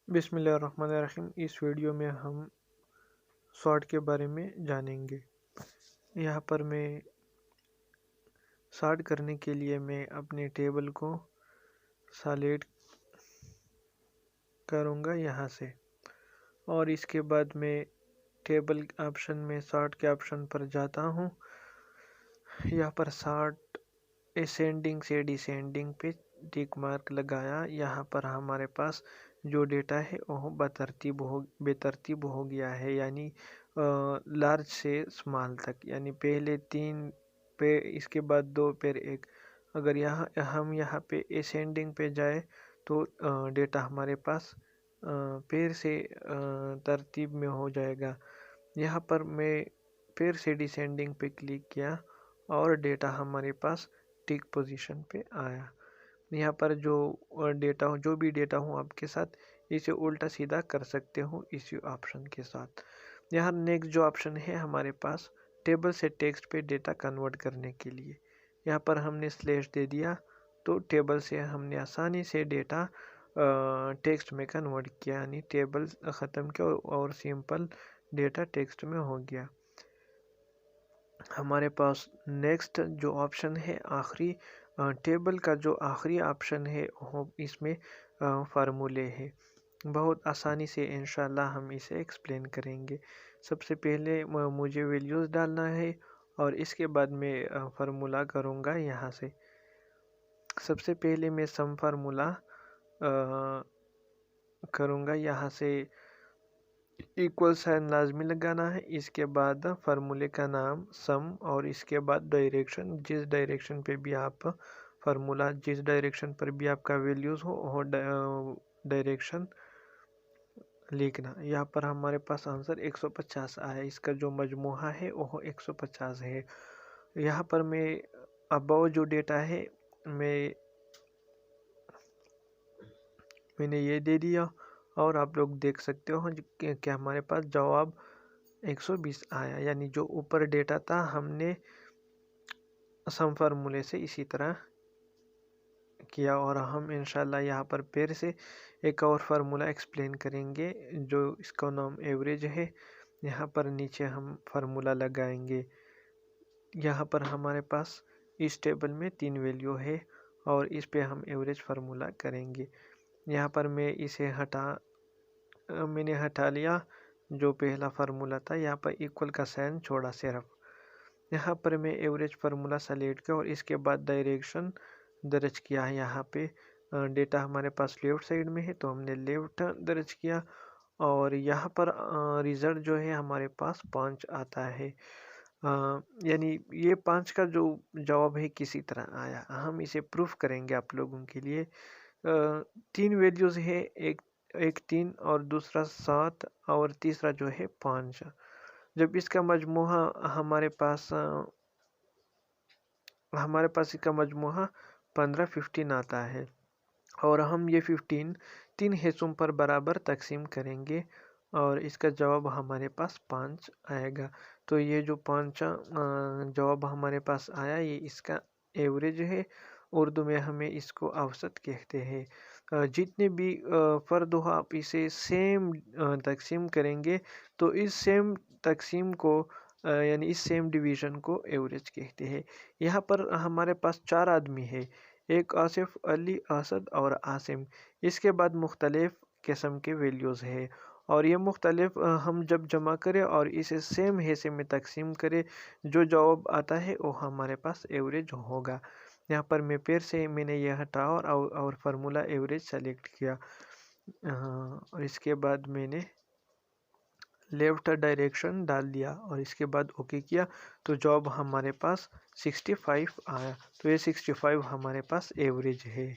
بسم اللہ الرحمن الرحیم۔ اس ویڈیو میں ہم سارٹ کے بارے میں جانیں گے۔ یہاں پر میں سارٹ کرنے کے لیے میں اپنے ٹیبل کو سلیکٹ کروں گا یہاں سے، اور اس کے بعد میں ٹیبل آپشن میں سارٹ کے آپشن پر جاتا ہوں۔ یہاں پر سارٹ اسینڈنگ سے ڈیسینڈنگ پہ ٹک مارک لگایا۔ یہاں پر ہمارے پاس جو ڈیٹا ہے وہ بے ترتیب ہو گیا ہے، یعنی لارج سے اسمال تک، یعنی پہلے 3 پہ، اس کے بعد 2 پھر 1۔ اگر ہم یہاں پہ اسینڈنگ پہ جائے تو ڈیٹا ہمارے پاس پھر سے ترتیب میں ہو جائے گا۔ یہاں پر میں پھر سے ڈیسینڈنگ پہ کلک کیا اور ڈیٹا ہمارے پاس ٹک پوزیشن پہ آیا۔ یہاں پر جو بھی ڈیٹا ہوں آپ کے ساتھ، اسے الٹا سیدھا کر سکتے ہوں اسی آپشن کے ساتھ۔ یہاں نیکسٹ جو آپشن ہے ہمارے پاس ٹیبل سے ٹیکسٹ پہ ڈیٹا کنورٹ کرنے کے لیے، یہاں پر ہم نے سلیش دے دیا تو ٹیبل سے ہم نے آسانی سے ڈیٹا ٹیکسٹ میں کنورٹ کیا، یعنی ٹیبل ختم کیا اور سمپل ڈیٹا ٹیکسٹ میں ہو گیا۔ ہمارے پاس نیکسٹ جو آپشن ہے، آخری ٹیبل کا جو آخری آپشن ہے، اس میں فارمولے ہے۔ بہت آسانی سے انشاءاللہ ہم اسے ایکسپلین کریں گے۔ سب سے پہلے مجھے ویلیوز ڈالنا ہے اور اس کے بعد میں فارمولا کروں گا یہاں سے۔ سب سے پہلے میں سم فارمولا کروں گا، یہاں سے ایکول سائن لازمی لگانا ہے۔ اس کے بعد فارمولے کا نام سم، اور اس کے بعد ڈائریکشن، جس ڈائریکشن پہ بھی آپ فارمولا، جس ڈائریکشن پر بھی آپ کا ویلیوز ہو وہ ڈائریکشن لکھنا۔ یہاں پر ہمارے پاس آنسر 150 آیا، اس کا جو مجموعہ ہے وہ 150 ہے۔ یہاں پر میں اباؤ جو ڈیٹا ہے میں نے یہ دے دیا، اور آپ لوگ دیکھ سکتے ہو کہ ہمارے پاس جواب 120 آیا، یعنی جو اوپر ڈیٹا تھا ہم نے سم فارمولے سے اسی طرح کیا۔ اور ہم انشاءاللہ یہاں پر پھر سے ایک اور فارمولا ایکسپلین کریں گے جو اس کا نام ایوریج ہے۔ یہاں پر نیچے ہم فارمولا لگائیں گے۔ یہاں پر ہمارے پاس اس ٹیبل میں 3 ویلیو ہے اور اس پہ ہم ایوریج فارمولا کریں گے۔ یہاں پر میں نے ہٹا لیا جو پہلا فارمولا تھا، یہاں پر ایکول کا سائن چھوڑا صرف۔ یہاں پر میں ایوریج فارمولا سلیکٹ کیا اور اس کے بعد ڈائریکشن درج کیا ہے۔ یہاں پہ ڈیٹا ہمارے پاس لیفٹ سائیڈ میں ہے تو ہم نے لیفٹ درج کیا، اور یہاں پر ریزلٹ جو ہے ہمارے پاس 5 آتا ہے، یعنی یہ 5 کا جو جواب ہے کسی طرح آیا۔ ہم اسے پروف کریں گے آپ لوگوں کے لیے۔ 3 ویلیوز ہے، ایک 3 اور دوسرا 7 اور تیسرا جو ہے 5۔ جب اس کا مجموعہ ہمارے پاس اس کا مجموعہ 15 آتا ہے، اور ہم یہ 15 3 حصوں پر برابر تقسیم کریں گے اور اس کا جواب ہمارے پاس 5 آئے گا۔ تو یہ جو 5 جواب ہمارے پاس آیا، یہ اس کا ایوریج ہے۔ اردو میں ہمیں اس کو اوسط کہتے ہیں۔ جتنے بھی فرد ہو آپ اسے سیم تقسیم کریں گے تو اس سیم تقسیم کو، یعنی اس سیم ڈویژن کو ایوریج کہتے ہیں۔ یہاں پر ہمارے پاس 4 آدمی ہے، ایک آصف، علی، اسد اور عاصم۔ اس کے بعد مختلف قسم کے ویلیوز ہے، اور یہ مختلف ہم جب جمع کریں اور اسے سیم حصے میں تقسیم کریں، جو جواب آتا ہے وہ ہمارے پاس ایوریج ہوگا۔ یہاں پر پھر سے میں نے یہ ہٹا اور فارمولا ایوریج سلیکٹ کیا، اور اس کے بعد میں نے لیفٹ ڈائریکشن ڈال دیا اور اس کے بعد اوکے کیا، تو جواب ہمارے پاس 65 آیا۔ تو یہ 65 ہمارے پاس ایوریج ہے۔